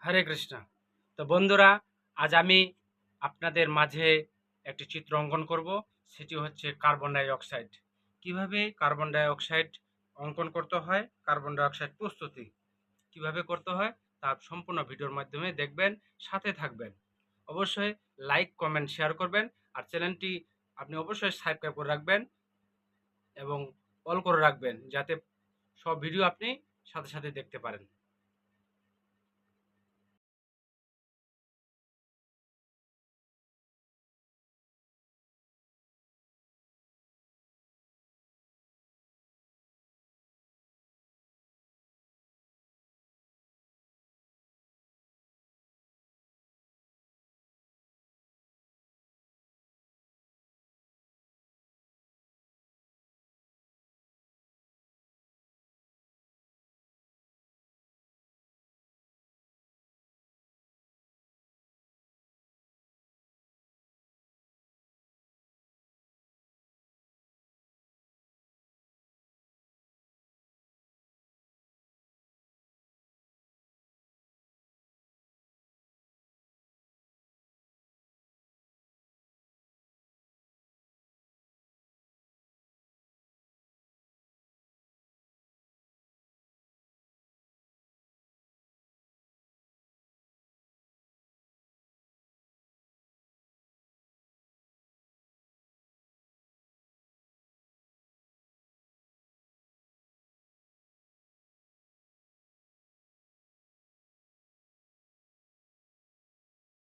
হরে কৃষ্ণ। তো বন্ধুরা, আজ আমি আপনাদের মাঝে একটি চিত্র অঙ্কন করব। সেটি হচ্ছে কার্বন ডাই অক্সাইড। কিভাবে কার্বন ডাই অক্সাইড অঙ্কন করতে হয়, কার্বন ডাই অক্সাইড প্রস্তুতি কিভাবে করতে হয় তা সম্পূর্ণ ভিডিওর মাধ্যমে দেখবেন, সাথে থাকবেন। অবশ্যই লাইক, কমেন্ট, শেয়ার করবেন। আর চ্যানেলটি আপনি অবশ্যই সাবস্ক্রাইব করে রাখবেন এবং অল করে রাখবেন, যাতে সব ভিডিও আপনি সাথে সাথে দেখতে পারেন।